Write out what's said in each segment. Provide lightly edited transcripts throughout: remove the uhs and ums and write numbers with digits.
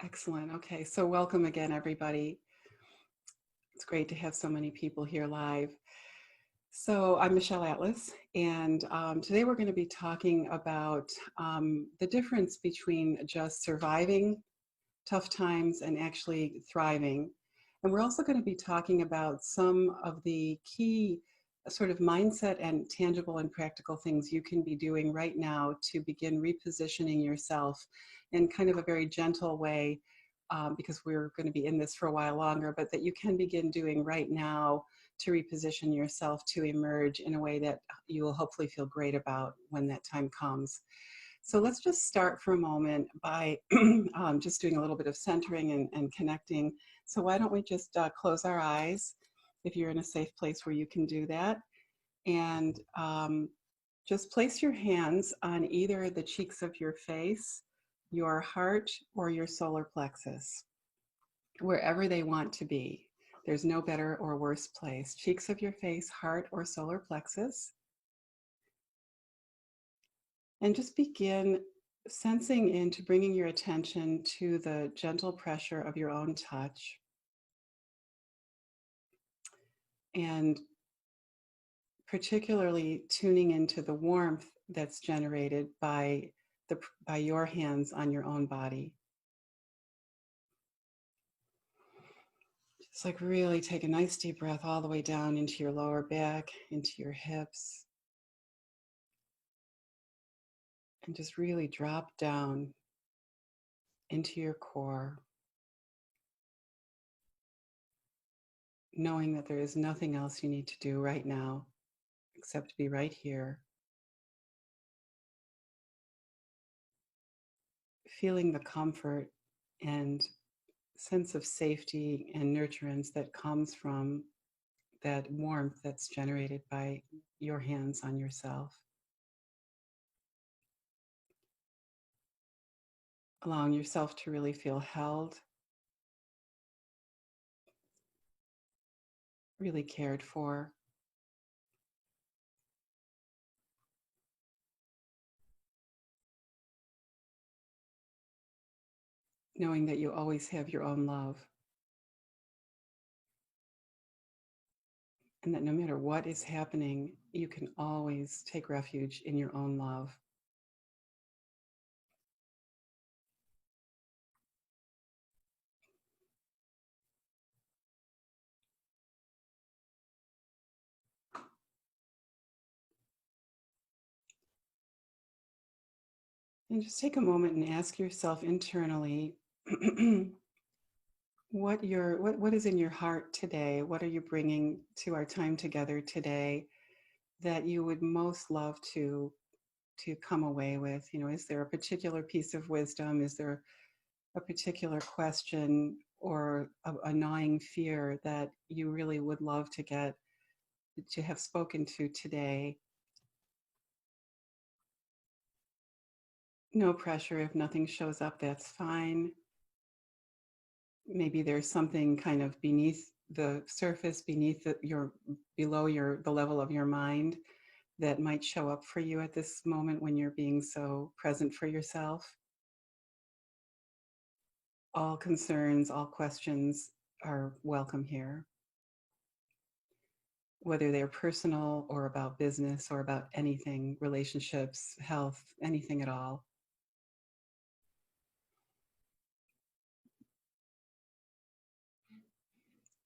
Excellent. Okay, so welcome again, everybody. It's great to have so many people here live. So I'm Michelle Atlas, and today we're going to be talking about the difference between just surviving tough times and actually thriving. And we're also going to be talking about some of the key sort of mindset and tangible and practical things you can be doing right now to begin repositioning yourself in kind of a very gentle way, because we're going to be in this for a while longer, but that you can begin doing right now to reposition yourself to emerge in a way that you will hopefully feel great about when that time comes. So let's just start for a moment by just doing a little bit of centering and connecting. So why don't we just close our eyes if you're in a safe place where you can do that. And just place your hands on either the cheeks of your face, your heart, or your solar plexus, wherever they want to be. There's no better or worse place. Cheeks of your face, heart, or solar plexus. And just begin sensing into bringing your attention to the gentle pressure of your own touch. And particularly tuning into the warmth that's generated by your hands on your own body. Just like really take a nice deep breath all the way down into your lower back, into your hips. And just really drop down into your core, knowing that there is nothing else you need to do right now except to be right here, feeling the comfort and sense of safety and nurturance that comes from that warmth that's generated by your hands on yourself. Allowing yourself to really feel held, really cared for. Knowing that you always have your own love. And that no matter what is happening, you can always take refuge in your own love. And just take a moment and ask yourself internally, what is in your heart today? What are you bringing to our time together today that you would most love to come away with? You know, is there a particular piece of wisdom? Is there a particular question or a gnawing fear that you really would love to have spoken to today? No pressure. If nothing shows up, that's fine. Maybe there's something kind of beneath the surface, below the level of your mind that might show up for you at this moment when you're being so present for yourself. All concerns, all questions are welcome here, whether they're personal or about business or about anything, relationships, health, anything at all.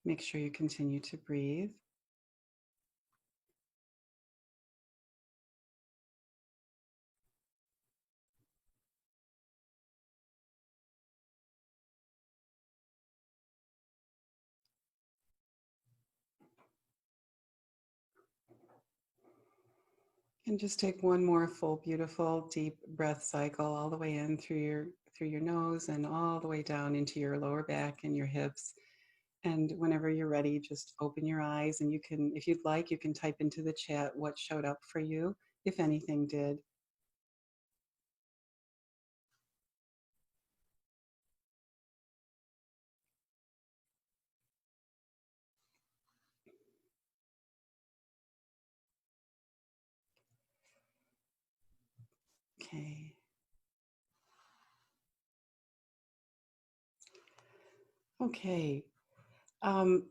Make sure you continue to breathe. And just take one more full, beautiful, deep breath cycle all the way in through your nose and all the way down into your lower back and your hips. And whenever you're ready, just open your eyes, and you can, if you'd like, you can type into the chat what showed up for you, if anything did. Okay. Okay. Um,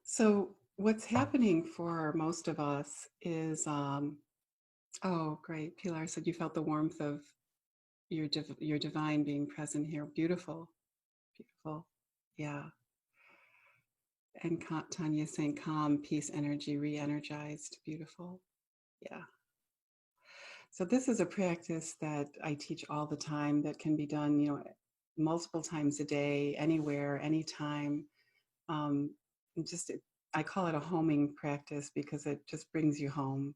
so what's happening for most of us is, oh, great. Pilar said you felt the warmth of your divine being present here. Beautiful, beautiful. Yeah. And Tanya saying calm, peace, energy, re-energized. Beautiful. Yeah. So this is a practice that I teach all the time that can be done, multiple times a day, anywhere, anytime. Um, just I call it a homing practice because it just brings you home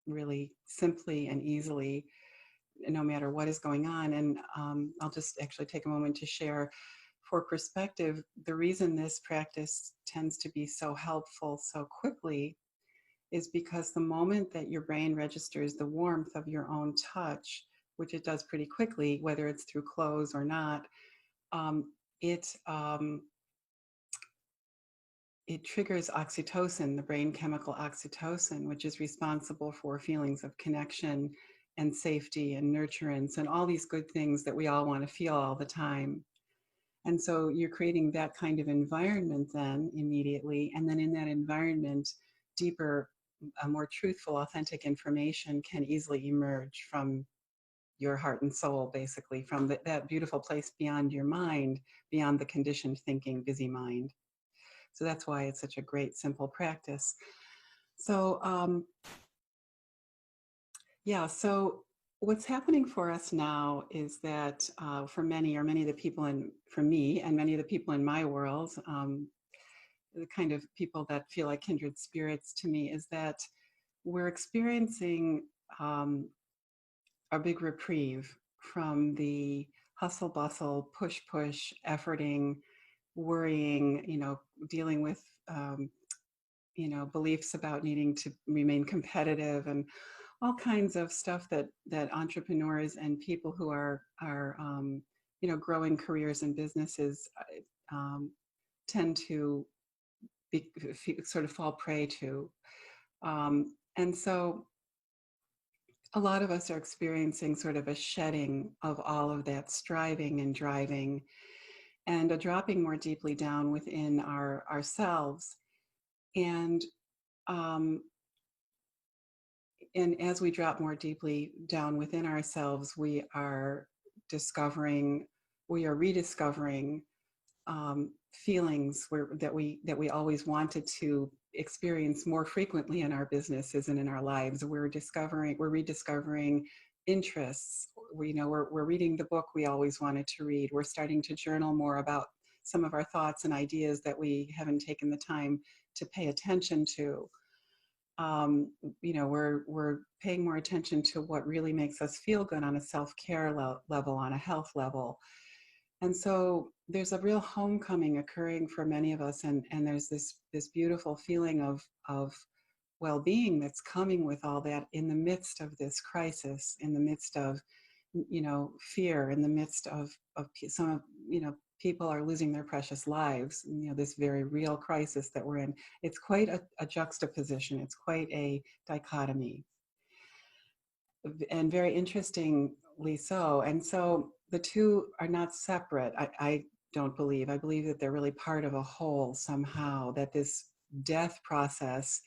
really simply and easily, no matter what is going on. And I'll just actually take a moment to share for perspective. The reason this practice tends to be so helpful so quickly is because the moment that your brain registers the warmth of your own touch, which it does pretty quickly, whether it's through clothes or not, um, it it triggers oxytocin, the brain chemical oxytocin, which is responsible for feelings of connection and safety and nurturance and all these good things that we all want to feel all the time. And so you're creating that kind of environment then immediately. And then in that environment, deeper, more truthful, authentic information can easily emerge from your heart and soul, basically, from that beautiful place beyond your mind, beyond the conditioned thinking, busy mind. So that's why it's such a great, simple practice. So, yeah, so what's happening for us now is that for many of the people for me and many of the people in my world, the kind of people that feel like kindred spirits to me, is that we're experiencing a big reprieve from the hustle bustle, push, efforting, worrying, dealing with beliefs about needing to remain competitive and all kinds of stuff that entrepreneurs and people who are growing careers and businesses tend to sort of fall prey to. And so a lot of us are experiencing sort of a shedding of all of that striving and driving and a dropping more deeply down within ourselves. And um, and as we drop more deeply down within ourselves, we are rediscovering feelings that we always wanted to experience more frequently in our businesses and in our lives. We're rediscovering interests. We're reading the book we always wanted to read. We're starting to journal more about some of our thoughts and ideas that we haven't taken the time to pay attention to. We're paying more attention to what really makes us feel good on a self-care level, on a health level. And so there's a real homecoming occurring for many of us, and there's this beautiful feeling of well-being that's coming with all that in the midst of this crisis, in the midst of fear, in the midst of some of people are losing their precious lives. This very real crisis that we're in. It's quite a juxtaposition. It's quite a dichotomy, and very interestingly so. And so the two are not separate. I don't believe. I believe that they're really part of a whole somehow, that this death process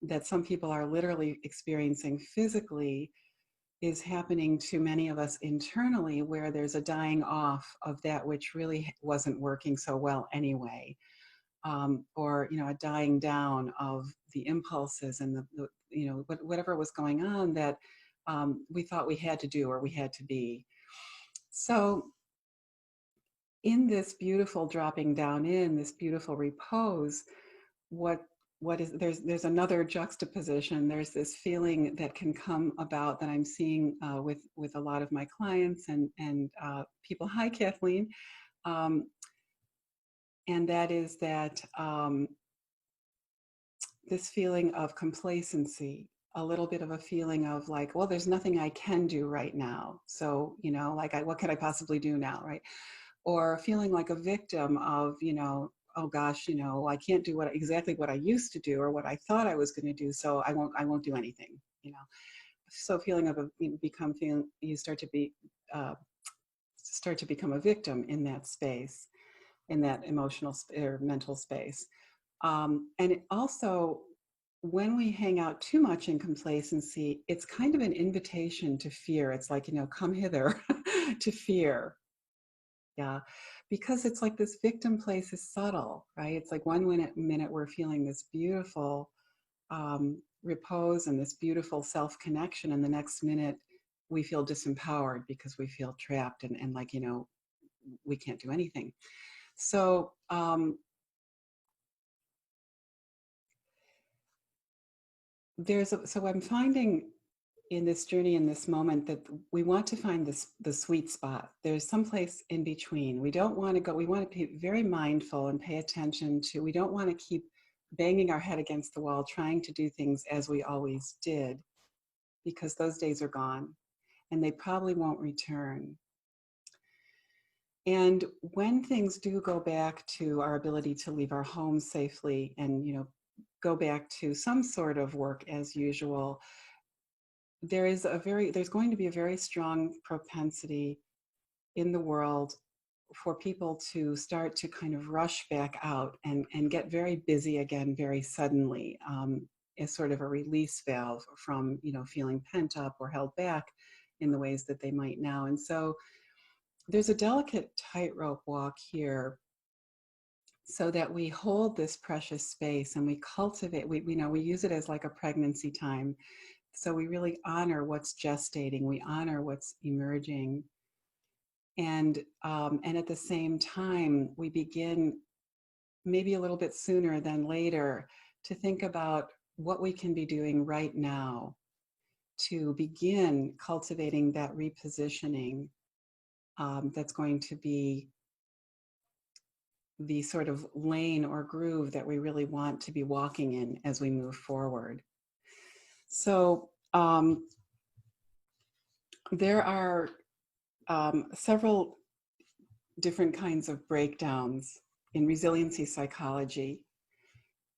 that some people are literally experiencing physically is happening to many of us internally, where there's a dying off of that which really wasn't working so well anyway. Or a dying down of the impulses and whatever was going on that we thought we had to do or we had to be. So in this beautiful dropping down, in this beautiful repose, what is there's another juxtaposition. There's this feeling that can come about that I'm seeing with a lot of my clients and people. Hi, Kathleen. And that is that this feeling of complacency, a little bit of a feeling of like, well, there's nothing I can do right now. So, what could I possibly do now, right? Or feeling like a victim of, oh gosh, I can't do exactly what I used to do or what I thought I was going to do. So I won't do anything. So feeling of you start to be start to become a victim in that space, in that emotional or mental space. And it also, when we hang out too much in complacency, it's kind of an invitation to fear. It's like, come hither to fear. Yeah, because it's like this victim place is subtle, right? It's like one minute we're feeling this beautiful repose and this beautiful self-connection, and the next minute we feel disempowered because we feel trapped and like, we can't do anything. So so I'm finding in this journey, in this moment, that we want to find the sweet spot. There's some place in between. We don't want to go, we want to be very mindful and pay attention to, we don't want to keep banging our head against the wall, trying to do things as we always did, because those days are gone and they probably won't return. And when things do go back to our ability to leave our homes safely and, go back to some sort of work as usual, there's going to be a very strong propensity in the world for people to start to kind of rush back out and get very busy again very suddenly, as sort of a release valve from, feeling pent up or held back in the ways that they might now. And so there's a delicate tightrope walk here, so that we hold this precious space and we cultivate, we use it as like a pregnancy time. So we really honor what's gestating, we honor what's emerging. And at the same time, we begin, maybe a little bit sooner than later, to think about what we can be doing right now to begin cultivating that repositioning, that's going to be the sort of lane or groove that we really want to be walking in as we move forward. So there are several different kinds of breakdowns in resiliency psychology.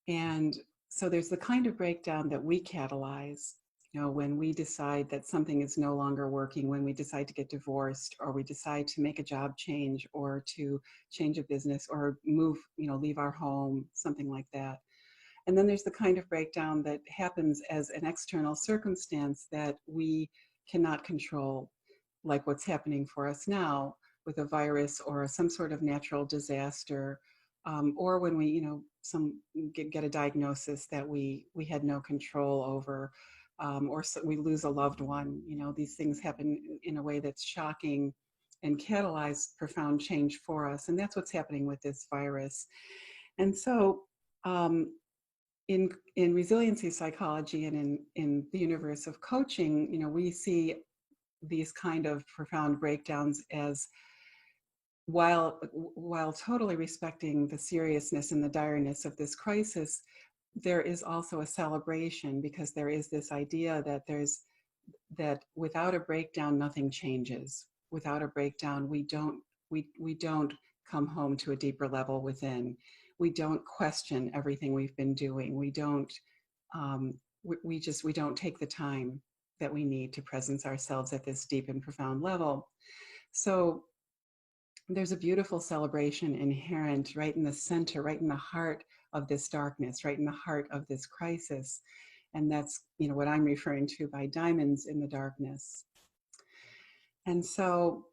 And so there's the kind of breakdown that we catalyze, when we decide that something is no longer working, when we decide to get divorced, or we decide to make a job change, or to change a business, or move, leave our home, something like that. And then there's the kind of breakdown that happens as an external circumstance that we cannot control, like what's happening for us now with a virus or some sort of natural disaster, or when we, get a diagnosis that we had no control over, or so we lose a loved one. These things happen in a way that's shocking and catalyze profound change for us. And that's what's happening with this virus. And so in resiliency psychology and in the universe of coaching, we see these kind of profound breakdowns as, while totally respecting the seriousness and the direness of this crisis, there is also a celebration, because there is this idea that without a breakdown, nothing changes. Without a breakdown, we don't come home to a deeper level within. We don't question everything we've been doing. We don't take the time that we need to presence ourselves at this deep and profound level. So there's a beautiful celebration inherent right in the center, right in the heart of this darkness, right in the heart of this crisis. And that's, what I'm referring to by diamonds in the darkness. And so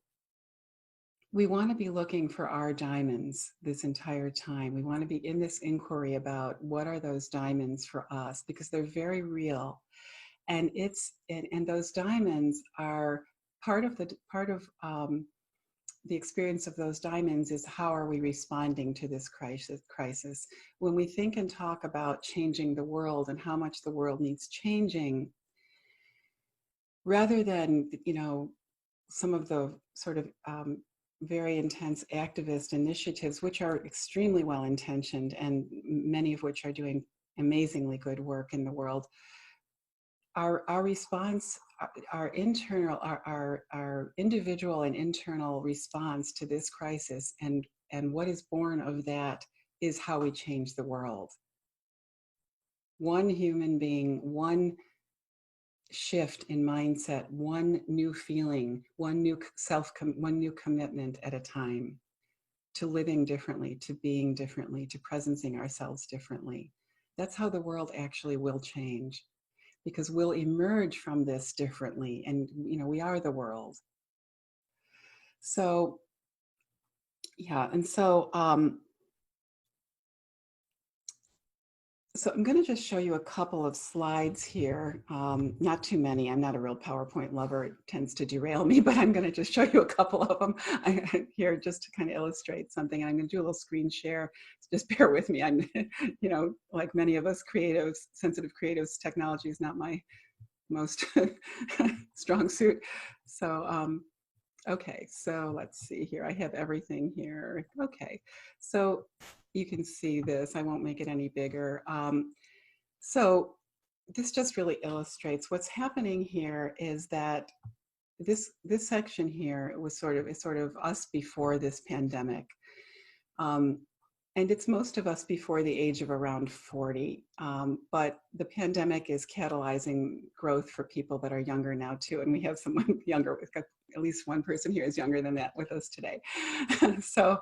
we want to be looking for our diamonds this entire time. We want to be in this inquiry about what are those diamonds for us, because they're very real. And those diamonds are part of the experience of those diamonds is, how are we responding to this crisis? When we think and talk about changing the world and how much the world needs changing, rather than, some of the sort of very intense activist initiatives, which are extremely well-intentioned and many of which are doing amazingly good work in the world, our response, our individual and internal response to this crisis, and what is born of that, is how we change the world. One human being, one shift in mindset, one new feeling, one new commitment at a time to living differently, to being differently, to presencing ourselves differently. That's how the world actually will change, because we'll emerge from this differently. And, we are the world. So, yeah. And so I'm going to just show you a couple of slides here. Not too many. I'm not a real PowerPoint lover. It tends to derail me, but I'm going to just show you a couple of them here just to kind of illustrate something. And I'm going to do a little screen share. Just bear with me. I'm, like many of us creatives, sensitive creatives, technology is not my most strong suit. So, okay, so let's see here. I have everything here. Okay, so you can see this. I won't make it any bigger. So this just really illustrates what's happening here is that this section here was sort of us before this pandemic. And it's most of us before the age of around 40. But the pandemic is catalyzing growth for people that are younger now too. And we have someone younger, we've got at least one person here is younger than that with us today. So,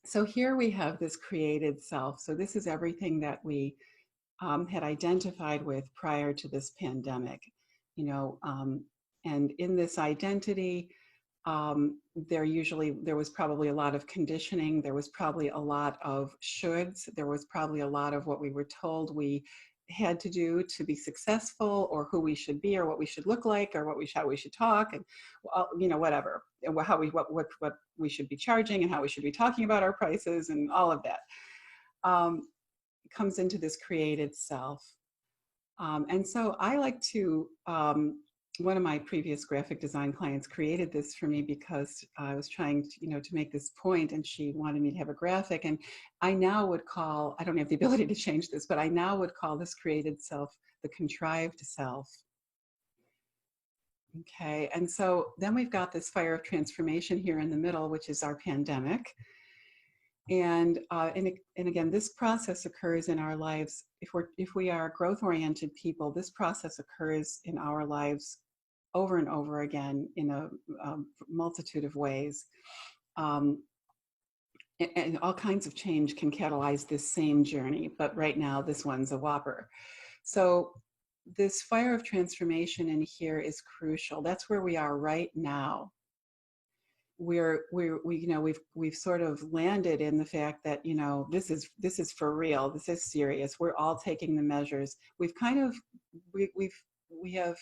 so here we have this created self. So this is everything that we had identified with prior to this pandemic, and in this identity, there was probably a lot of conditioning. There was probably a lot of shoulds. There was probably a lot of what we were told we had to do to be successful, or who we should be, or what we should look like, or how we should talk, and whatever, and what we should be charging, and how we should be talking about our prices, and all of that comes into this created self. And so I like to, one of my previous graphic design clients created this for me because I was trying to, to make this point, and she wanted me to have a graphic. And I now would call, I don't have the ability to change this, but I now would call this created self the contrived self. Okay, and so then we've got this fire of transformation here in the middle, which is our pandemic. And again, this process occurs in our lives. If we are growth-oriented people, this process occurs in our lives over and over again in a multitude of ways. And all kinds of change can catalyze this same journey, but right now this one's a whopper. So this fire of transformation in here is crucial. That's where we are right now. We've sort of landed in the fact that this is for real. This is serious. We're all taking the measures. We have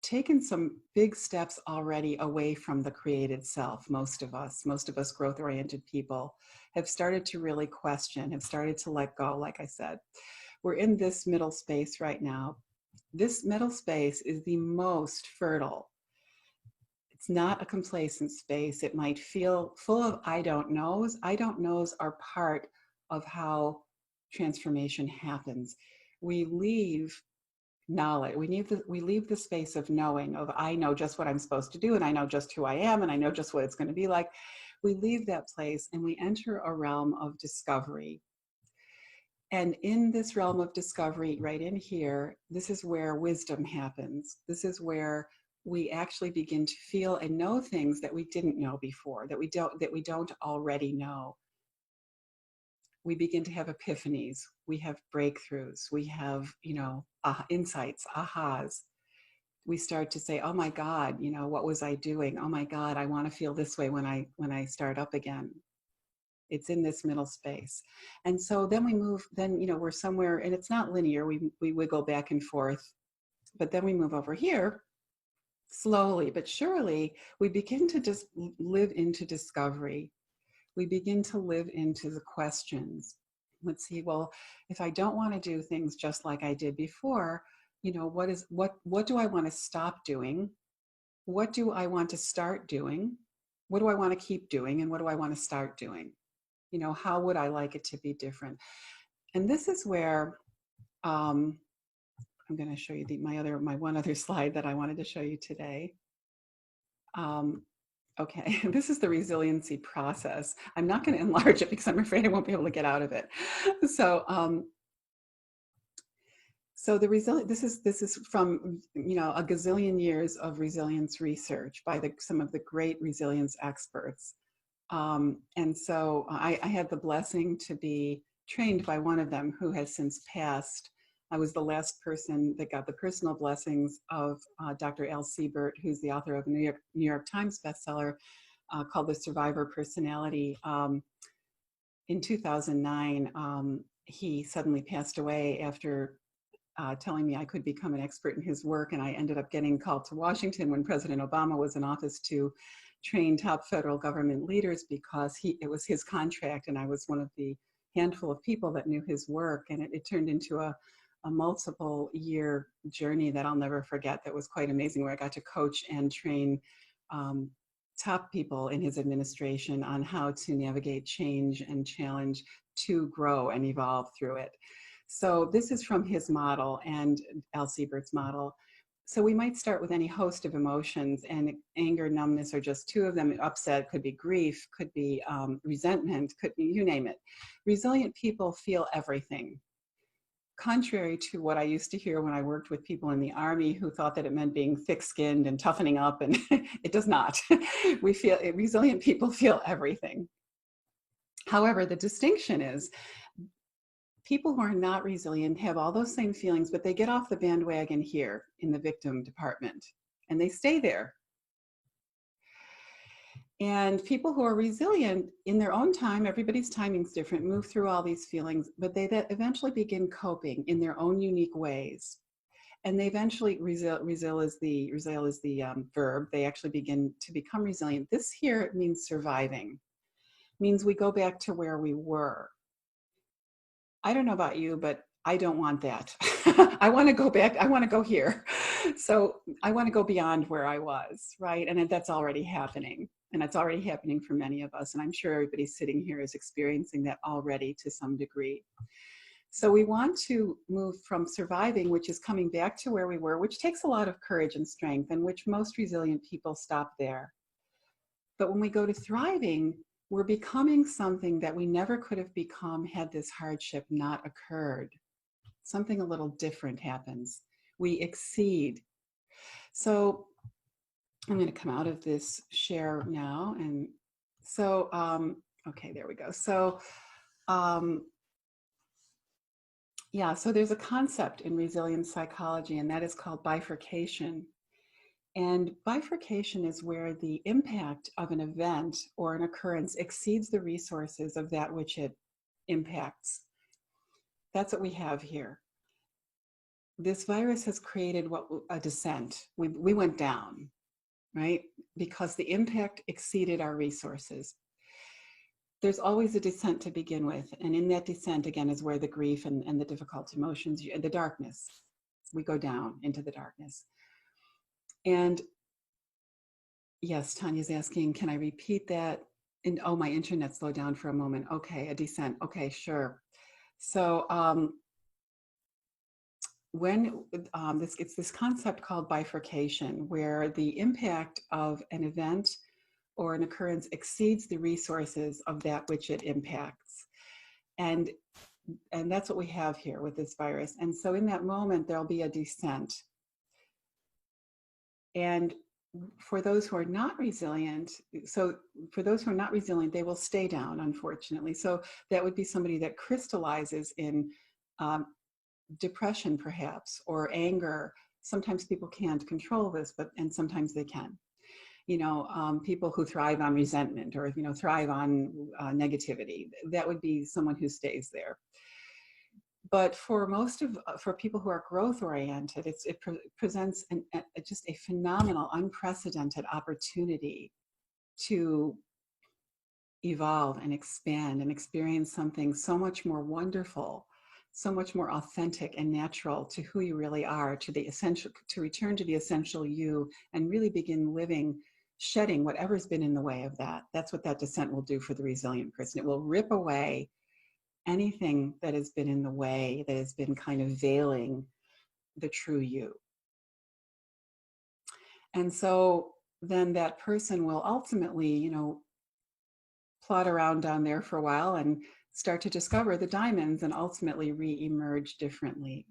taken some big steps already away from the created self. Most of us growth-oriented people have started to really question, have started to let go. Like I said, we're in this middle space right now. This middle space is the most fertile. It's not a complacent space. It might feel full of I don't knows. I don't knows are part of how transformation happens. We leave knowledge. We leave the space of knowing, of I know just what I'm supposed to do, and I know just who I am, and I know just what it's going to be like. We leave that place and we enter a realm of discovery. And in this realm of discovery, right in here, this is where wisdom happens. This is where we actually begin to feel and know things that we didn't know before, that we don't already know. We begin to have epiphanies. We have breakthroughs. We have, insights, ahas. We start to say, oh my God, what was I doing? Oh my God, I want to feel this way when I start up again. It's in this middle space. And so then we move, we're somewhere, and it's not linear. We wiggle back and forth, but then we move over here. Slowly but surely, we begin to just live into discovery. We begin to live into the questions. Let's see, well, if I don't want to do things just like I did before, what do I want to stop doing? What do I want to start doing? What do I want to keep doing? And what do I want to start doing? How would I like it to be different? And this is where, I'm going to show you my one other slide that I wanted to show you today. Okay, this is the resiliency process. I'm not going to enlarge it because I'm afraid I won't be able to get out of it. So So the resilient, this is from, you know, a gazillion years of resilience research by some of the great resilience experts. And so I had the blessing to be trained by one of them who has since passed. I was the last person that got the personal blessings of Dr. Al Siebert, who's the author of a New York Times bestseller called The Survivor Personality. In 2009, he suddenly passed away after telling me I could become an expert in his work. And I ended up getting called to Washington when President Obama was in office to train top federal government leaders because it was his contract. And I was one of the handful of people that knew his work. And it turned into a multiple year journey that I'll never forget. That was quite amazing, where I got to coach and train top people in his administration on how to navigate change and challenge to grow and evolve through it. So this is from his model and Al Siebert's model. So we might start with any host of emotions, and anger, numbness are just two of them. Upset could be grief, could be resentment, could be, you name it. Resilient people feel everything. Contrary to what I used to hear when I worked with people in the Army who thought that it meant being thick-skinned and toughening up, and it does not. Resilient people feel everything. However, the distinction is people who are not resilient have all those same feelings, but they get off the bandwagon here in the victim department, and they stay there. And people who are resilient in their own time, everybody's timing is different, move through all these feelings, but they eventually begin coping in their own unique ways. And they eventually, resil is the verb, they actually begin to become resilient. This here means surviving, means we go back to where we were. I don't know about you, but I don't want that. I want to go back, I want to go here. So I want to go beyond where I was, right? And that's already happening. And it's already happening for many of us. And I'm sure everybody sitting here is experiencing that already to some degree. So we want to move from surviving, which is coming back to where we were, which takes a lot of courage and strength, and which most resilient people stop there. But when we go to thriving, we're becoming something that we never could have become had this hardship not occurred. Something a little different happens. We exceed. So I'm going to come out of this share now. And so, okay, there we go. So, yeah, so there's a concept in resilience psychology, and that is called bifurcation. And bifurcation is where the impact of an event or an occurrence exceeds the resources of that which it impacts. That's what we have here. This virus has created a descent. We went down, right? Because the impact exceeded our resources. There's always a descent to begin with. And in that descent, again, is where the grief and the difficult emotions, the darkness, we go down into the darkness. And yes, Tanya's asking, can I repeat that? And oh, my internet slowed down for a moment. Okay, a descent. Okay, sure. So when it's this concept called bifurcation, where the impact of an event or an occurrence exceeds the resources of that which it impacts. And that's what we have here with this virus. And so in that moment, there'll be a descent. And for those who are not resilient, they will stay down, unfortunately. So that would be somebody that crystallizes in depression, perhaps, or anger. Sometimes people can't control this, and sometimes they can. You know, people who thrive on resentment or, you know, thrive on negativity, that would be someone who stays there. But for for people who are growth oriented, it presents just a phenomenal, unprecedented opportunity to evolve and expand and experience something so much more wonderful, so much more authentic and natural to who you really are, to return to the essential you and really begin living, shedding whatever's been in the way of that. That's what that descent will do for the resilient person. It will rip away anything that has been in the way, that has been kind of veiling the true you. And so then that person will ultimately, you know, plod around down there for a while and start to discover the diamonds and ultimately re-emerge differently.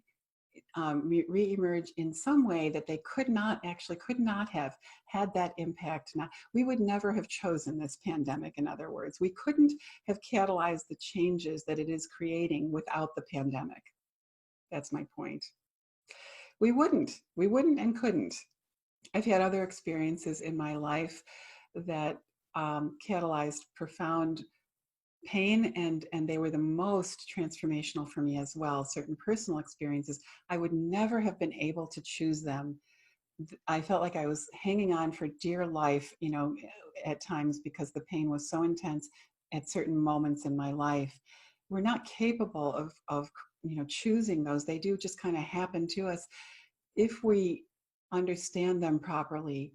re-emerge in some way that they could not have had that impact. Now, we would never have chosen this pandemic, in other words. We couldn't have catalyzed the changes that it is creating without the pandemic. That's my point. We wouldn't and couldn't. I've had other experiences in my life that catalyzed profound pain, and they were the most transformational for me as well. Certain personal experiences, I would never have been able to choose them. I felt like I was hanging on for dear life, at times, because the pain was so intense at certain moments in my life. We're not capable of choosing those. They do just kind of happen to us. If we understand them properly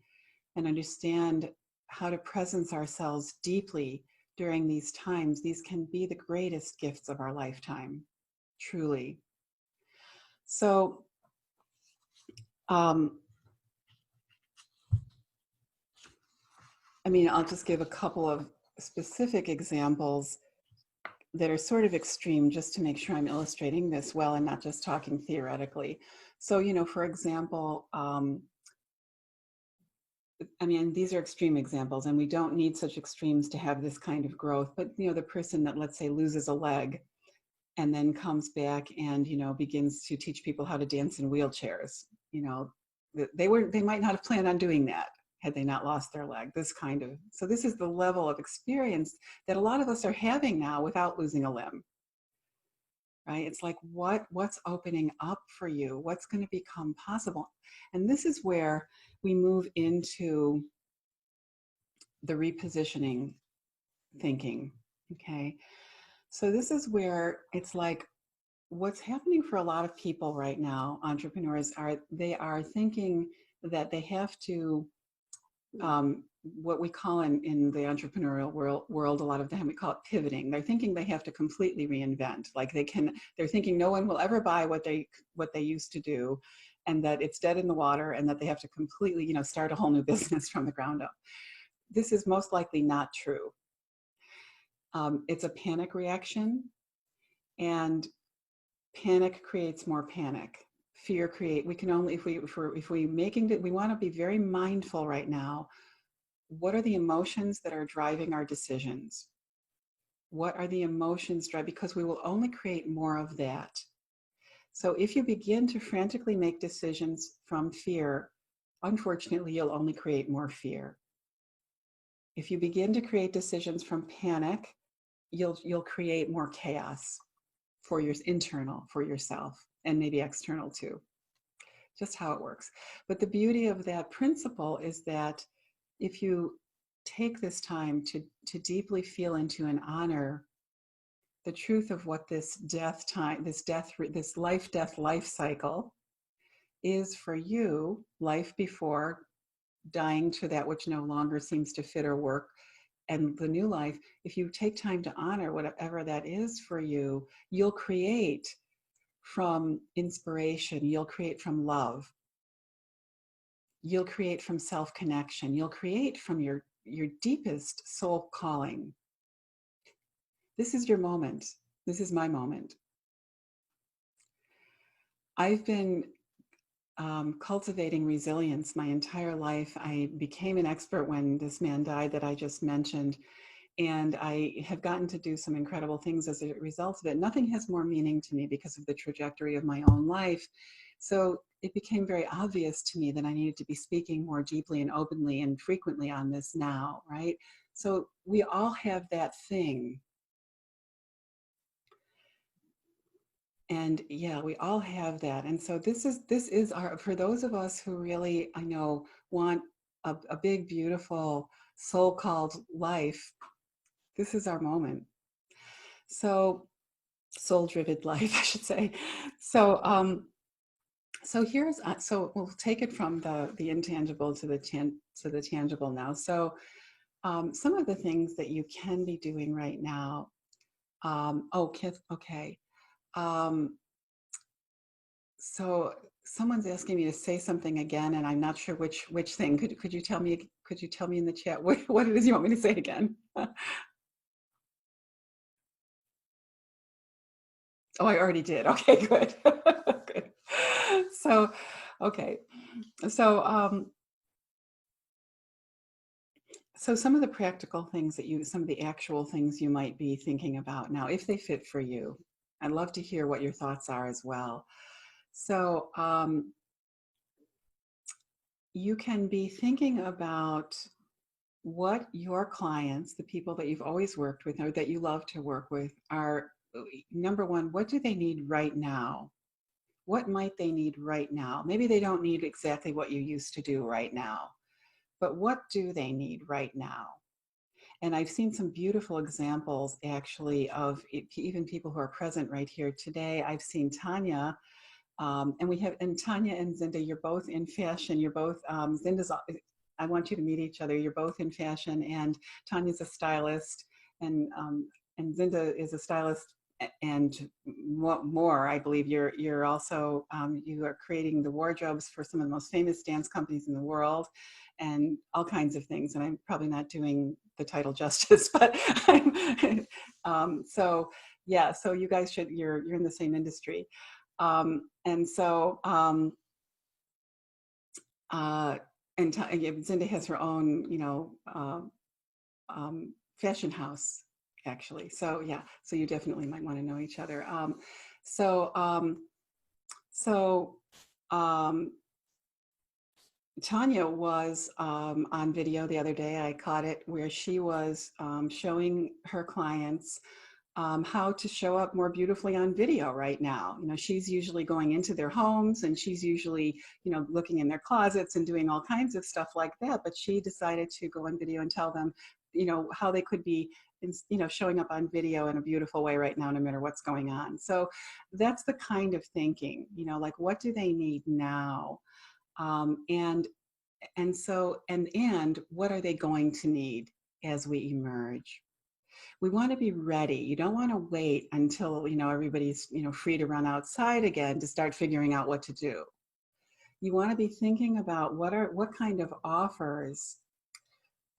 and understand how to presence ourselves deeply during these times, these can be the greatest gifts of our lifetime, truly. So, I'll just give a couple of specific examples that are sort of extreme, just to make sure I'm illustrating this well and not just talking theoretically. So, for example, these are extreme examples, and we don't need such extremes to have this kind of growth. But, the person that, let's say, loses a leg and then comes back and, begins to teach people how to dance in wheelchairs, they might not have planned on doing that had they not lost their leg. So this is the level of experience that a lot of us are having now without losing a limb. Right? It's like, what's opening up for you? What's going to become possible? And this is where we move into the repositioning thinking. Okay. So this is where it's like, what's happening for a lot of people right now, entrepreneurs, they are thinking that they have to, what we call in the entrepreneurial world, a lot of time we call it pivoting. They're thinking they have to completely reinvent. Like they're thinking no one will ever buy what they used to do, and that it's dead in the water, and that they have to completely, start a whole new business from the ground up. This is most likely not true. It's a panic reaction, and panic creates more panic. Fear we can only, if we want to be very mindful right now. What are the emotions that are driving our decisions? What are the emotions driving? Because we will only create more of that. So if you begin to frantically make decisions from fear, unfortunately, you'll only create more fear. If you begin to create decisions from panic, you'll create more chaos for your internal, for yourself, and maybe external too. Just how it works. But the beauty of that principle is that if you take this time to deeply feel into and honor the truth of what this life cycle is for you, life before dying to that which no longer seems to fit or work, and the new life, if you take time to honor whatever that is for you, you'll create from inspiration, you'll create from love, you'll create from self-connection, you'll create from your deepest soul calling. This is your moment. This is my moment. I've been cultivating resilience my entire life. I became an expert when this man died that I just mentioned, and I have gotten to do some incredible things as a result of it. Nothing has more meaning to me because of the trajectory of my own life. So it became very obvious to me that I needed to be speaking more deeply and openly and frequently on this now, right? So we all have that thing. And yeah, we all have that. And so this is our, for those of us who really, I know, want a big, beautiful, soul-called life, this is our moment. So soul-driven life, I should say. So so we'll take it from the intangible to the tangible now. So some of the things that you can be doing right now. Okay. So someone's asking me to say something again, and I'm not sure which thing. Could you tell me? Could you tell me in the chat what it is you want me to say again? Oh, I already did. Okay, good. Good. So, okay. So, so some of the practical things some of the actual things you might be thinking about now, if they fit for you, I'd love to hear what your thoughts are as well. So, you can be thinking about what your clients, the people that you've always worked with or that you love to work with, are number one, what do they need right now? What might they need right now? Maybe they don't need exactly what you used to do right now, but what do they need right now? And I've seen some beautiful examples actually of even people who are present right here today. I've seen Tanya, and Tanya and Zinda, you're both in fashion. You're both, I want you to meet each other. You're both in fashion, and Tanya's a stylist, and Zinda is a stylist, and more. I believe you're also you are creating the wardrobes for some of the most famous dance companies in the world, and all kinds of things. And I'm probably not doing the title justice, but so yeah. So you guys you're in the same industry. And so, and Zinda has her own, fashion house, actually. So yeah, so you definitely might want to know each other. So, so Tanya was on video the other day. I caught it where she was showing her clients how to show up more beautifully on video right now. She's usually going into their homes and she's usually, looking in their closets and doing all kinds of stuff like that. But she decided to go on video and tell them, how they could be, showing up on video in a beautiful way right now, no matter what's going on. So that's the kind of thinking, like what do they need now? And what are they going to need as we emerge? We want to be ready. You don't want to wait until, everybody's, free to run outside again to start figuring out what to do. You want to be thinking about what kind of offers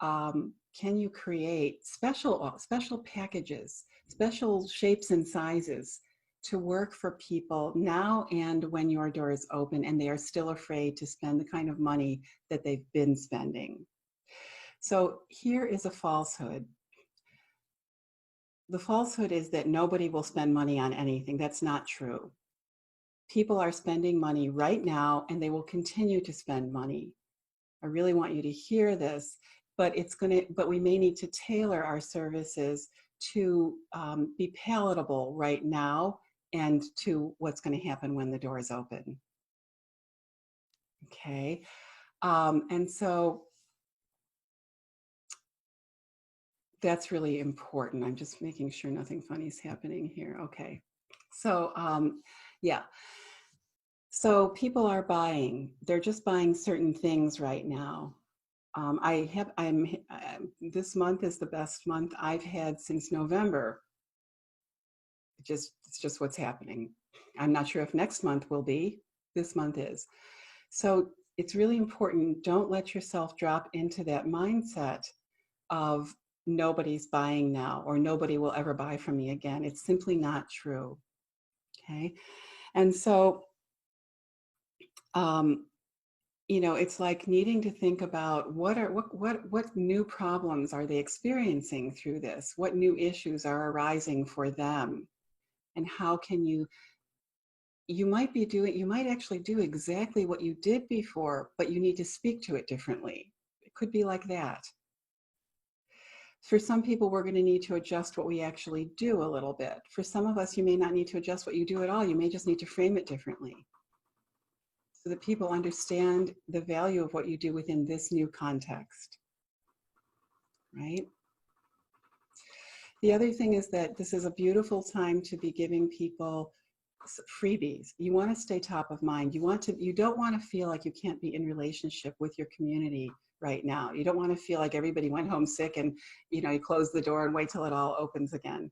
can you create, special packages, special shapes and sizes to work for people now and when your doors open and they are still afraid to spend the kind of money that they've been spending. So here is a falsehood. The falsehood is that nobody will spend money on anything. That's not true. People are spending money right now and they will continue to spend money. I really want you to hear this, but we may need to tailor our services to be palatable right now and to what's going to happen when the doors open. Okay. And so that's really important. I'm just making sure nothing funny is happening here. Okay. So, yeah. So people are buying. They're just buying certain things right now. This month is the best month I've had since November. It's just what's happening. I'm not sure if next month will be. This month is. So it's really important. Don't let yourself drop into that mindset of nobody's buying now or nobody will ever buy from me again. It's simply not true. Okay. And so, it's like needing to think about what new problems are they experiencing through this? What new issues are arising for them? And how can you might actually do exactly what you did before, but you need to speak to it differently. It could be like that. For some people, we're going to need to adjust what we actually do a little bit. For some of us, you may not need to adjust what you do at all. You may just need to frame it differently so that people understand the value of what you do within this new context, right? The other thing is that this is a beautiful time to be giving people freebies. You want to stay top of mind. You don't want to feel like you can't be in relationship with your community right now. You don't want to feel like everybody went home sick and, you close the door and wait till it all opens again.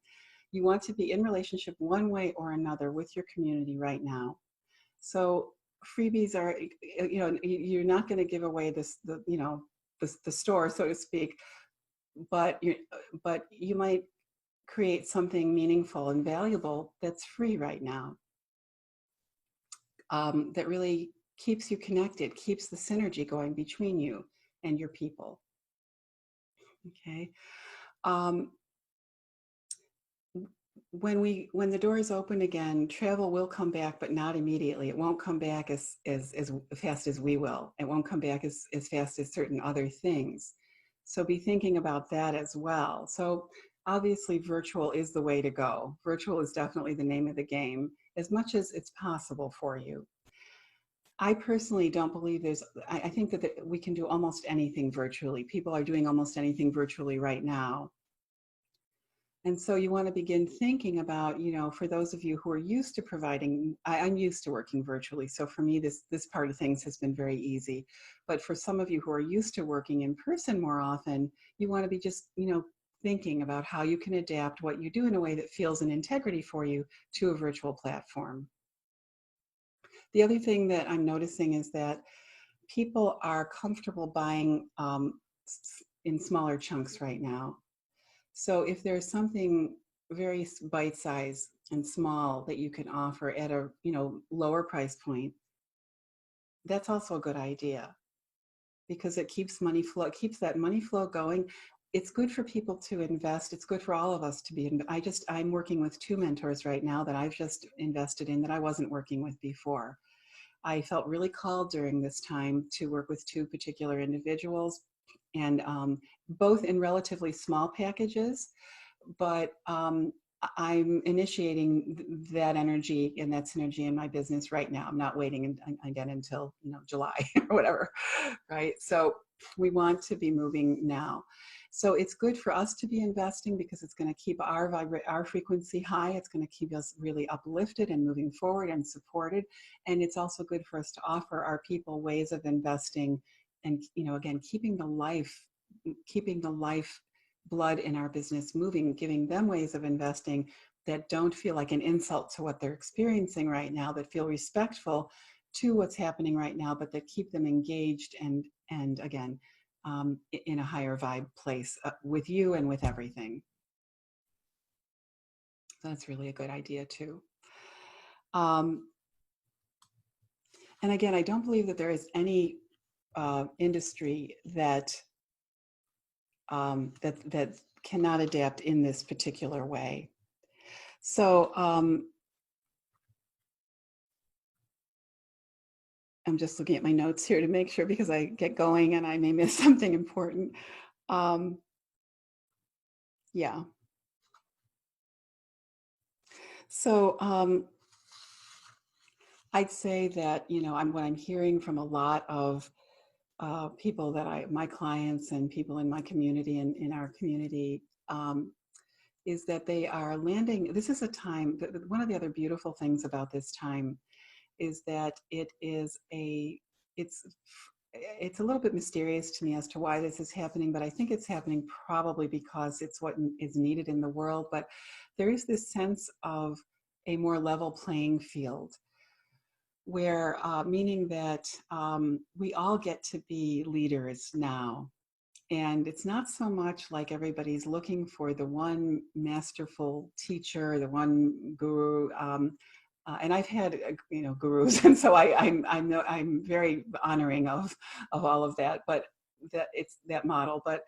You want to be in relationship one way or another with your community right now. So freebies are, you're not going to give away the store, so to speak, but you might create something meaningful and valuable that's free right now. that really keeps you connected, keeps the synergy going between you and your people. Okay. When the doors open again, travel will come back, but not immediately. It won't come back as fast as we will. It won't come back as fast as certain other things. So be thinking about that as well. So obviously virtual is the way to go. Virtual is definitely the name of the game, as much as it's possible for you. I personally don't believe I think that we can do almost anything virtually. People are doing almost anything virtually right now. And so you want to begin thinking about, for those of you who are used to providing, I'm used to working virtually. So for me, this part of things has been very easy. But for some of you who are used to working in person more often, you want to be just, thinking about how you can adapt what you do in a way that feels an integrity for you to a virtual platform. The other thing that I'm noticing is that people are comfortable buying in smaller chunks right now. So if there's something very bite-sized and small that you can offer at a lower price point, that's also a good idea, because it keeps money flow, keeps that money flow going. It's good for people to invest. It's good for all of us to be. I'm working with 2 mentors right now that I've just invested in that I wasn't working with before. I felt really called during this time to work with 2 particular individuals, and both in relatively small packages, but I'm initiating that energy and that synergy in my business right now. I'm not waiting again until July or whatever, right? So we want to be moving now. So it's good for us to be investing because it's going to keep our frequency high. It's going to keep us really uplifted and moving forward and supported. And it's also good for us to offer our people ways of investing and, again, keeping the life blood in our business moving, giving them ways of investing that don't feel like an insult to what they're experiencing right now, that feel respectful to what's happening right now, but that keep them engaged and again, in a higher vibe place with you and with everything. That's really a good idea too. And again, I don't believe that there is any industry that cannot adapt in this particular way. So I'm just looking at my notes here to make sure, because I get going and I may miss something important. Yeah. So I'd say that, what I'm hearing from a lot of people my clients and people in my community and in our community, is that they are landing. This is a time, one of the other beautiful things about this time is that it's a little bit mysterious to me as to why this is happening, but I think it's happening probably because it's what is needed in the world. But there is this sense of a more level playing field, where meaning that we all get to be leaders now. And it's not so much like everybody's looking for the one masterful teacher, the one guru. And I've had gurus, and so I'm very honoring of all of that. But it's that model. But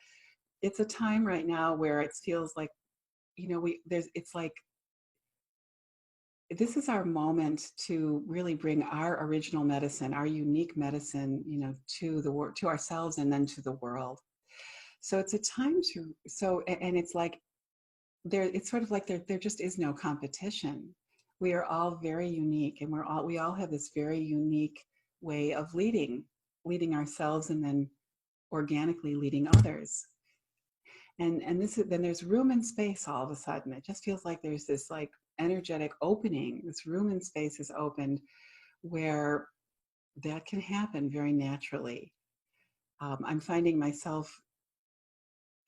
it's a time right now where it feels like it's like this is our moment to really bring our original medicine, our unique medicine, to the world, to ourselves, and then to the world. So it's a time and it's like it's sort of like there just is no competition. We are all very unique, and we all have this very unique way of leading ourselves and then organically leading others. And then there's room and space all of a sudden. It just feels like there's this like energetic opening. This room and space is opened where that can happen very naturally. I'm finding myself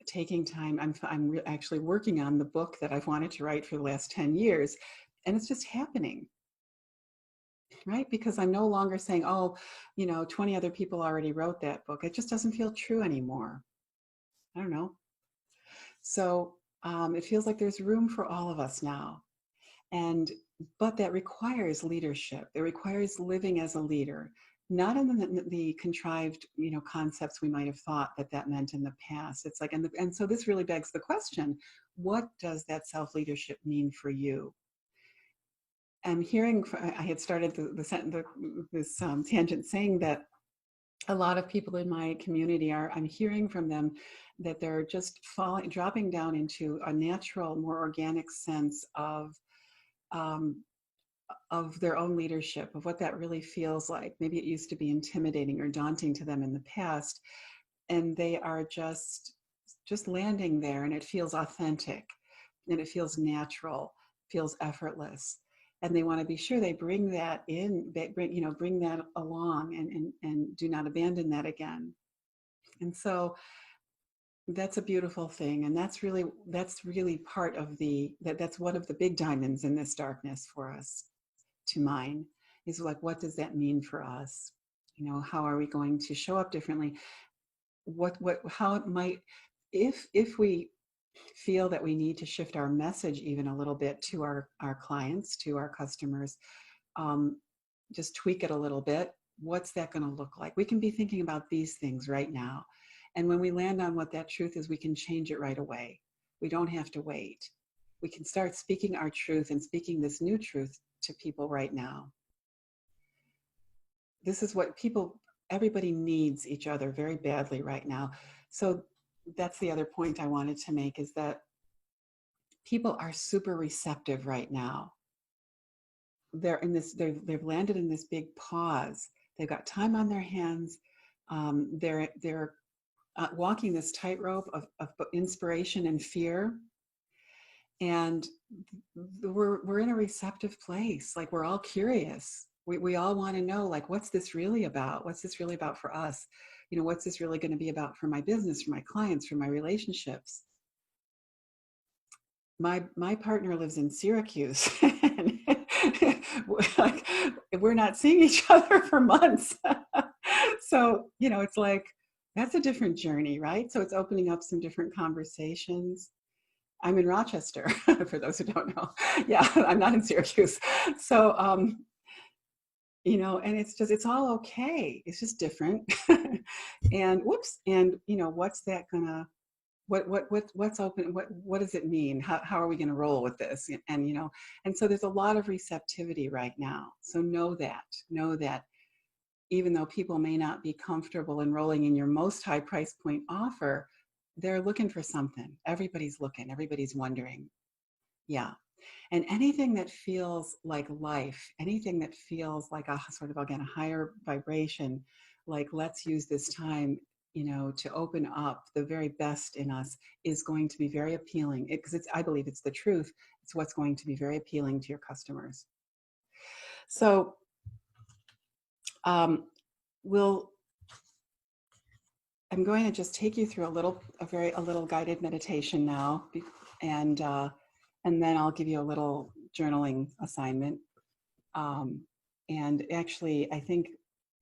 taking time. I'm actually working on the book that I've wanted to write for the last 10 years, and it's just happening, right? Because I'm no longer saying, 20 other people already wrote that book. It just doesn't feel true anymore. I don't know. So it feels like there's room for all of us now. And but that requires leadership. It requires living as a leader, not in the contrived, concepts we might have thought that meant in the past. It's like, and so this really begs the question: what does that self-leadership mean for you? I'm hearing. I had started this tangent saying that a lot of people in my community I'm hearing from them that they're just dropping down into a natural, more organic sense um, of their own leadership, of what that really feels like. Maybe it used to be intimidating or daunting to them in the past, and they are just landing there, and it feels authentic, and it feels natural, feels effortless, and they want to be sure they bring that in, bring that along, and do not abandon that again. And so that's a beautiful thing, and that's really part of that's one of the big diamonds in this darkness for us to mine, is like, what does that mean for us? How are we going to show up differently? How it might, if we feel that we need to shift our message even a little bit to our clients, to our customers, just tweak it a little bit. What's that going to look like? We can be thinking about these things right now. And when we land on what that truth is, we can change it right away. We don't have to wait. We can start speaking our truth and speaking this new truth to people right now. This is what everybody needs each other very badly right now. So that's the other point I wanted to make, is that people are super receptive right now. They've landed in this big pause. They've got time on their hands. They're walking this tightrope of inspiration and fear. And we're in a receptive place. Like, we're all curious. We all want to know, like, what's this really about? What's this really about for us? What's this really going to be about for my business, for my clients, for my relationships? My partner lives in Syracuse. Like, we're not seeing each other for months. So, it's like, that's a different journey, right? So it's opening up some different conversations. I'm in Rochester, for those who don't know. Yeah, I'm not in Syracuse. So, and it's all okay. It's just different. And whoops. And, what's that gonna, what's open? What does it mean? How are we going to roll with this? And, and so there's a lot of receptivity right now. So know that even though people may not be comfortable enrolling in your most high price point offer, they're looking for something. Everybody's looking, everybody's wondering. Yeah. And anything that feels like life, anything that feels like a sort of, again, a higher vibration, like, let's use this time, to open up the very best in us, is going to be very appealing, because I believe it's the truth. It's what's going to be very appealing to your customers. So I'm going to just take you through a little guided meditation now, and then I'll give you a little journaling assignment. And actually, I think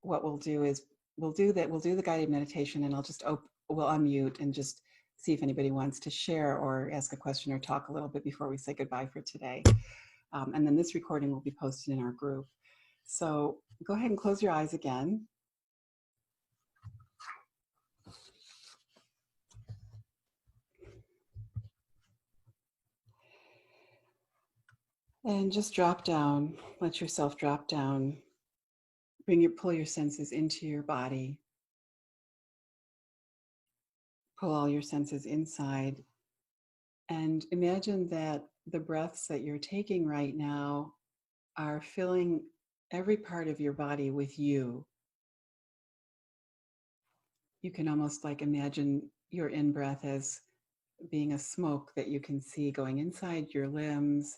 what we'll do is we'll do the guided meditation, and we'll unmute and just see if anybody wants to share or ask a question or talk a little bit before we say goodbye for today. And then this recording will be posted in our group. So go ahead and close your eyes again. And just drop down. Let yourself drop down. Pull your senses into your body. Pull all your senses inside. And imagine that the breaths that you're taking right now are filling every part of your body with you. You can almost imagine your in-breath as being a smoke that you can see going inside your limbs,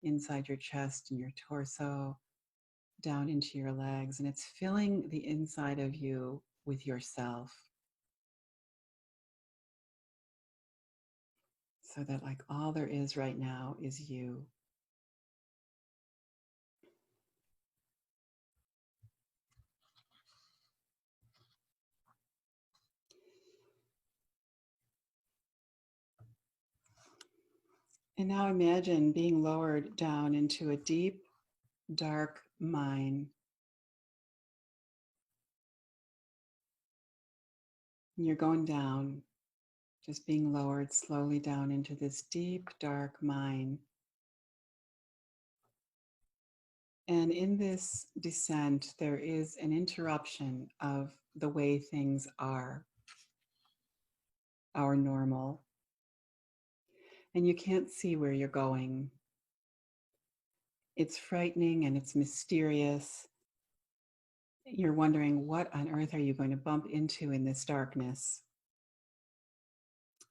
inside your chest and your torso, down into your legs, and it's filling the inside of you with yourself. So that all there is right now is you. And now imagine being lowered down into a deep, dark mine. And you're going down, just being lowered slowly down into this deep, dark mine. And in this descent, there is an interruption of the way things are, our normal. And you can't see where you're going. It's frightening and it's mysterious. You're wondering, what on earth are you going to bump into in this darkness?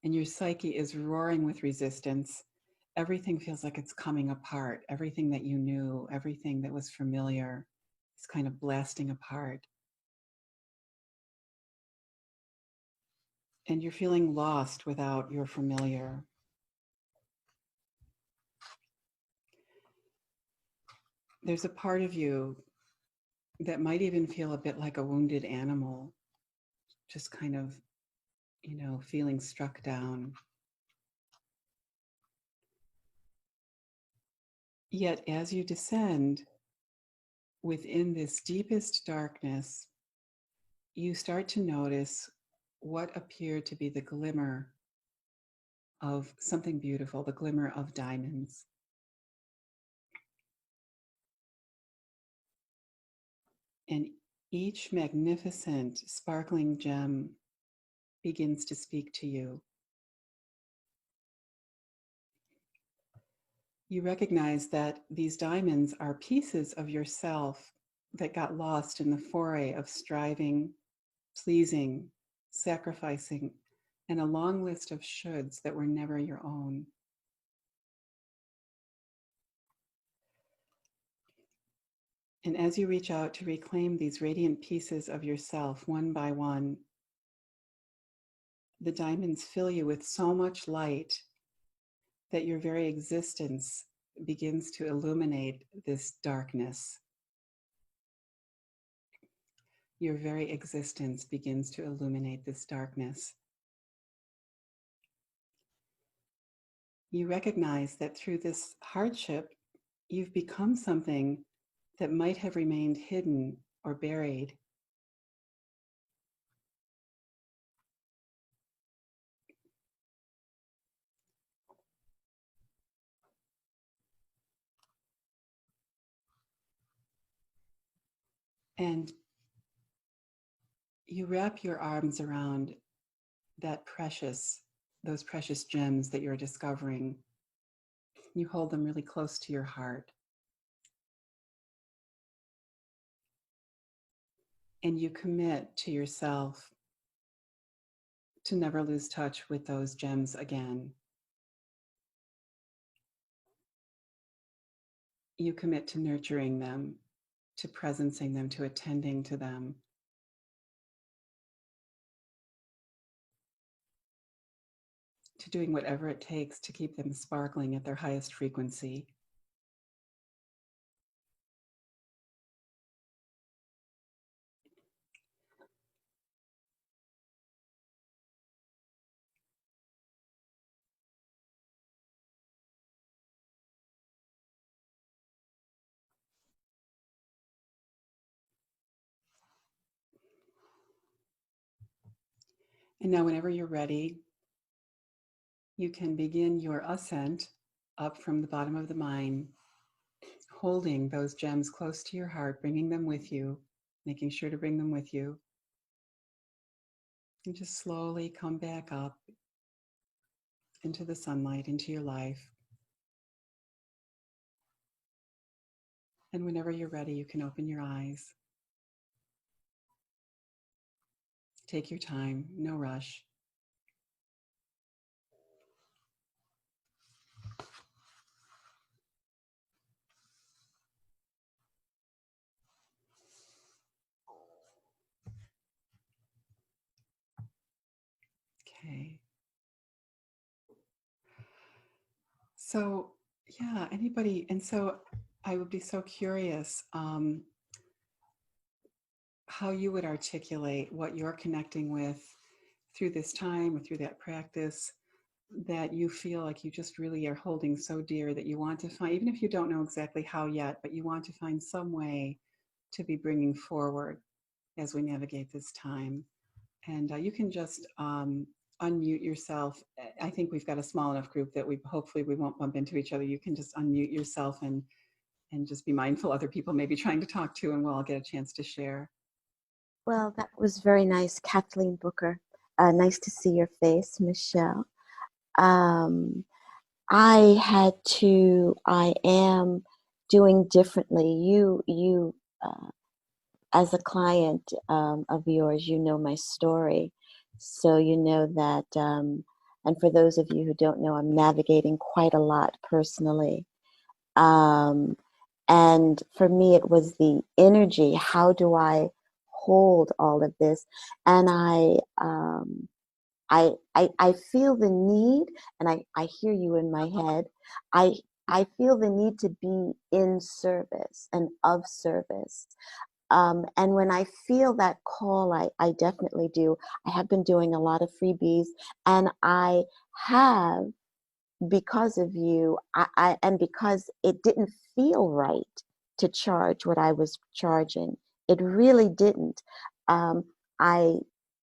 And your psyche is roaring with resistance. Everything feels like it's coming apart. Everything that you knew, everything that was familiar is kind of blasting apart. And you're feeling lost without your familiar. There's a part of you that might even feel a bit like a wounded animal, just kind of, feeling struck down. Yet as you descend within this deepest darkness, you start to notice what appeared to be the glimmer of something beautiful, the glimmer of diamonds. And each magnificent, sparkling gem begins to speak to you. You recognize that these diamonds are pieces of yourself that got lost in the foray of striving, pleasing, sacrificing, and a long list of shoulds that were never your own. And as you reach out to reclaim these radiant pieces of yourself one by one, the diamonds fill you with so much light that your very existence begins to illuminate this darkness. Your very existence begins to illuminate this darkness. You recognize that through this hardship, you've become something that might have remained hidden or buried. And you wrap your arms around those precious gems that you're discovering. You hold them really close to your heart. And you commit to yourself to never lose touch with those gems again. You commit to nurturing them, to presencing them, to attending to them. To doing whatever it takes to keep them sparkling at their highest frequency. And now, whenever you're ready, you can begin your ascent up from the bottom of the mine, holding those gems close to your heart, bringing them with you, making sure to bring them with you. And just slowly come back up into the sunlight, into your life. And whenever you're ready, you can open your eyes. Take your time, no rush. Okay. So, yeah, anybody, and so I would be so curious how you would articulate what you're connecting with through this time or through that practice. that you feel like you just really are holding so dear that you want to find, even if you don't know exactly how yet, but you want to find some way to be bringing forward as we navigate this time. And you can just unmute yourself. I think we've got a small enough group that hopefully we won't bump into each other. You can just unmute yourself and just be mindful other people may be trying to talk to, and we'll all get a chance to share. Well, that was very nice, Kathleen Booker. Nice to see your face, Michelle. I am doing differently. You, as a client of yours, you know my story. So you know that, and for those of you who don't know, I'm navigating quite a lot personally. And for me, it was the energy. How do I hold all of this? And I feel the need, and I hear you in my head. I feel the need to be in service and of service. And when I feel that call, I definitely do. I have been doing a lot of freebies, and I have, because of you, and because it didn't feel right to charge what I was charging. It really didn't. I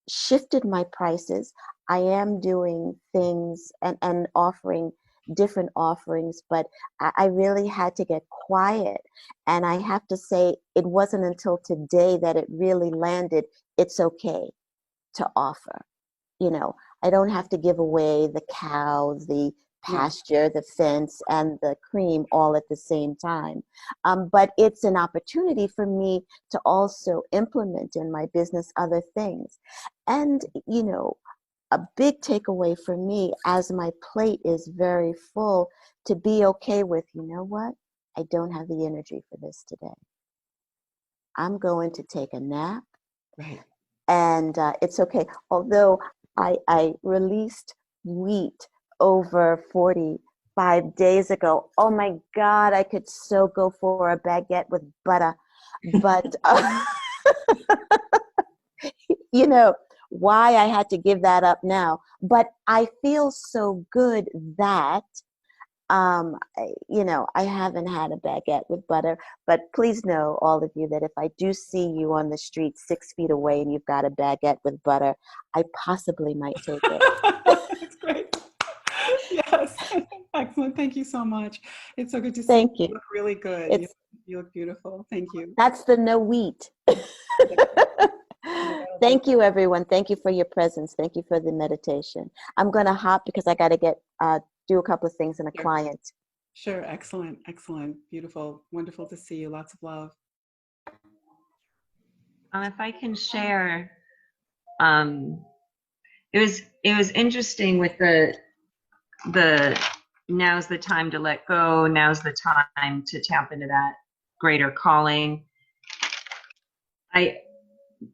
shifted my prices. I am doing things and offering different offerings, but I really had to get quiet. And I have to say, it wasn't until today that it really landed. It's okay to offer. You know, I don't have to give away the cow, the pasture, the fence, and the cream all at the same time. But it's an opportunity for me to also implement in my business other things. And, you know, a big takeaway for me, as my plate is very full, to be okay with, you know what? I don't have the energy for this today. I'm going to take a nap. Right. And it's okay. Although I released wheat over 45 days ago. Oh my God, I could so go for a baguette with butter. But, you know, why I had to give that up now. But I feel so good that you know, I haven't had a baguette with butter, but please know, all of you, that if I do see you on the street 6 feet away and you've got a baguette with butter, I possibly might take it. That's great. Yes. Excellent. Thank you so much. It's so good to see you. Thank you. You look really good. You look beautiful. Thank you. That's the no wheat. Thank you, everyone. Thank you for your presence. Thank you for the meditation. I'm going to hop because I got to get do a couple of things in a client. Sure. Excellent. Excellent. Beautiful. Wonderful to see you. Lots of love. If I can share, it was interesting with the now's the time to let go. Now's the time to tap into that greater calling.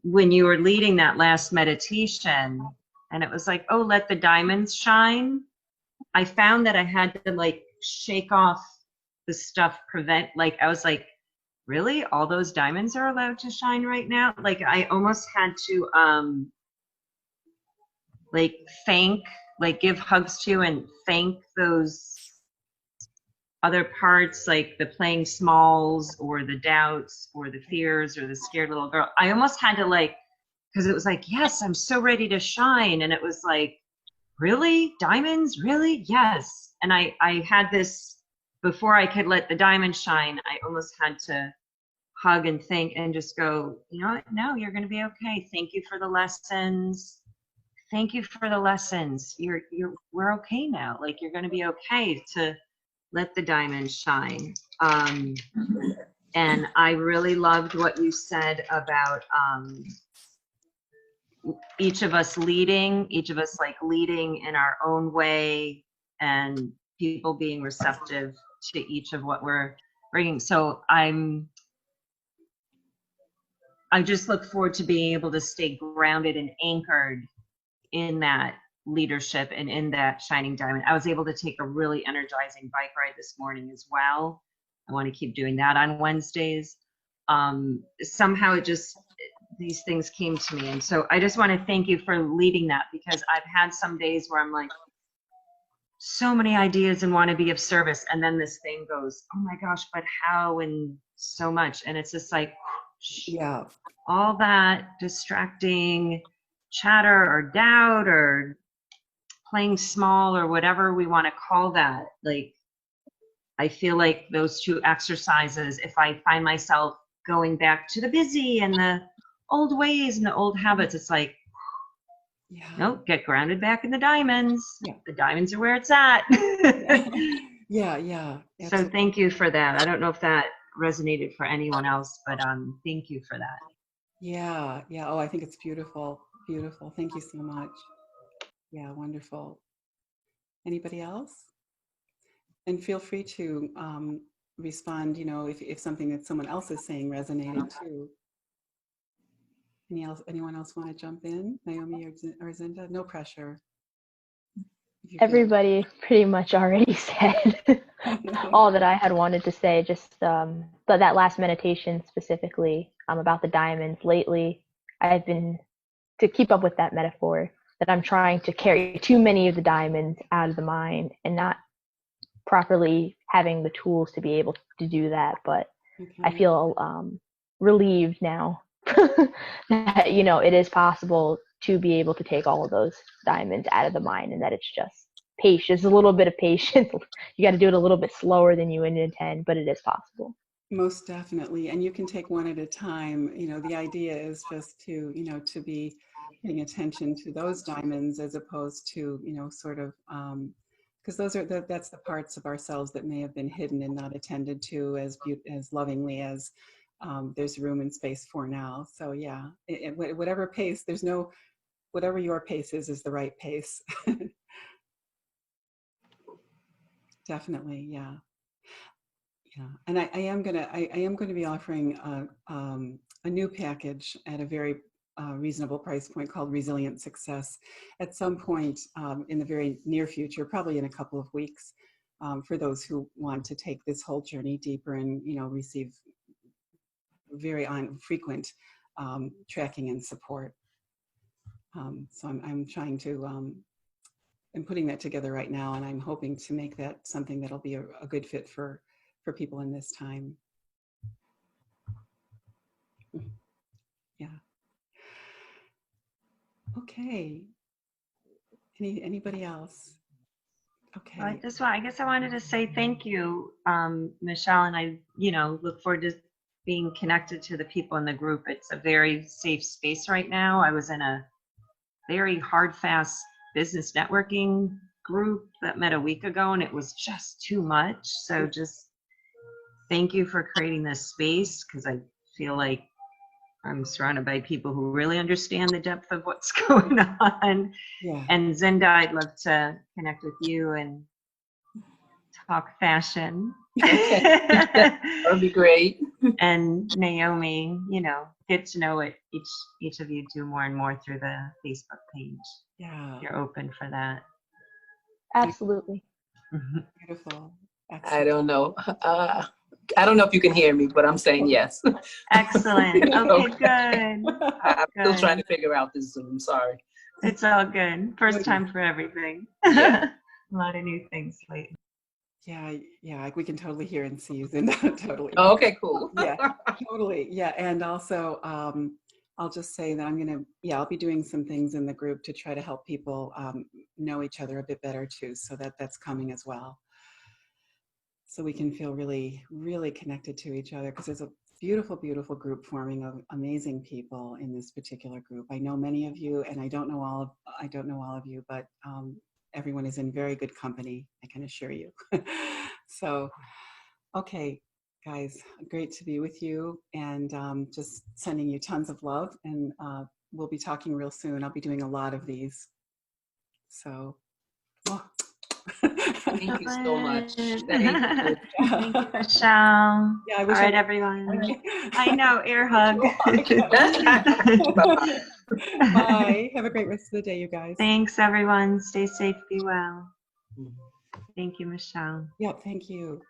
When you were leading that last meditation, and it was like, oh, let the diamonds shine. I found that I had to like shake off the stuff, like I was like, really? All those diamonds are allowed to shine right now? Like I almost had to like give hugs to and thank those other parts, like the playing smalls or the doubts or the fears or the scared little girl. I almost had to like, because it was like, yes, I'm so ready to shine. And it was like, really? Diamonds? Really? Yes. And I had this, before I could let the diamond shine, I almost had to hug and thank and just go, you know what? No, you're going to be okay. Thank you for the lessons. Thank you for the lessons. We're okay now. Like, you're going to be okay to let the diamond shine. And I really loved what you said about each of us leading in our own way, and people being receptive to each of what we're bringing. So I just look forward to being able to stay grounded and anchored in that leadership and in that shining diamond. I was able to take a really energizing bike ride this morning as well. I want to keep doing that on Wednesdays. Somehow these things came to me. And so I just want to thank you for leading that, because I've had some days where I'm like, so many ideas and want to be of service. And then this thing goes, oh my gosh, but how, and so much. And it's just like, Yeah. all that distracting chatter or doubt or playing small or whatever we want to call that. Like, I feel like those two exercises, if I find myself going back to the busy and the old ways and the old habits, it's like, Yeah. nope, get grounded back in the diamonds. Yeah. The diamonds are where it's at. Yeah. Yeah. So Absolutely. thank you for that. I don't know if that resonated for anyone else, but thank you for that. Yeah. Yeah. Oh, I think it's beautiful. Beautiful. Thank you so much. Yeah. Wonderful. Anybody else? And feel free to respond, if something that someone else is saying resonated too. Anyone else want to jump in? Naomi or Zinda? No pressure. If you feel- Everybody pretty much already said all that I had wanted to say. Just but that last meditation specifically about the diamonds. Lately, I've been, to keep up with that metaphor, that I'm trying to carry too many of the diamonds out of the mind and not properly having the tools to be able to do that. But I Okay. feel relieved now that it is possible to be able to take all of those diamonds out of the mind, and that it's just patience, a little bit of patience. You got to do it a little bit slower than you would intend, but it is possible. Most definitely. And you can take one at a time. The idea is just to, to be paying attention to those diamonds as opposed to, sort of, because that's the parts of ourselves that may have been hidden and not attended to as lovingly as there's room and space for now. So yeah, whatever pace, whatever your pace is the right pace. Definitely. Yeah. Yeah, and I am gonna be offering a new package at a very reasonable price point called Resilient Success at some point in the very near future, probably in a couple of weeks, for those who want to take this whole journey deeper and receive very frequent tracking and support. So I'm trying to I'm putting that together right now, and I'm hoping to make that something that'll be a good fit for people in this time. Yeah. Okay. Anybody else? Okay. I guess I wanted to say thank you, Michelle, and I, look forward to being connected to the people in the group. It's a very safe space right now. I was in a very hard, fast business networking group that met a week ago, and it was just too much. So just thank you for creating this space, because I feel like I'm surrounded by people who really understand the depth of what's going on. Yeah. And Zinda, I'd love to connect with you and talk fashion. Okay. That would be great. And Naomi, get to know what each of you do more and more through the Facebook page. Yeah. You're open for that. Absolutely. Beautiful. I Excellent. don't know. I don't know if you can hear me, but I'm saying yes. Excellent. Okay, Okay. good. I'm still Good. trying to figure out this Zoom. Sorry. It's all good. First time for everything. Yeah. A lot of new things lately. Yeah, we can totally hear and see you, Zinda. Totally. Oh, okay, cool. Yeah, totally. Yeah, and also I'll just say that I'll be doing some things in the group to try to help people know each other a bit better too. So that's coming as well. So we can feel really, really connected to each other, because there's a beautiful, beautiful group forming of amazing people in this particular group. I know many of you, and I don't know all of you, but everyone is in very good company, I can assure you. So, okay, guys, great to be with you, and just sending you tons of love, and we'll be talking real soon. I'll be doing a lot of these. So, Thank you so much. Thank you. Thank you, Michelle. Yeah, I All wish right, everyone. I know, air hug. Bye-bye. Bye. Have a great rest of the day, you guys. Thanks, everyone. Stay safe, be well. Thank you, Michelle. Yeah, thank you.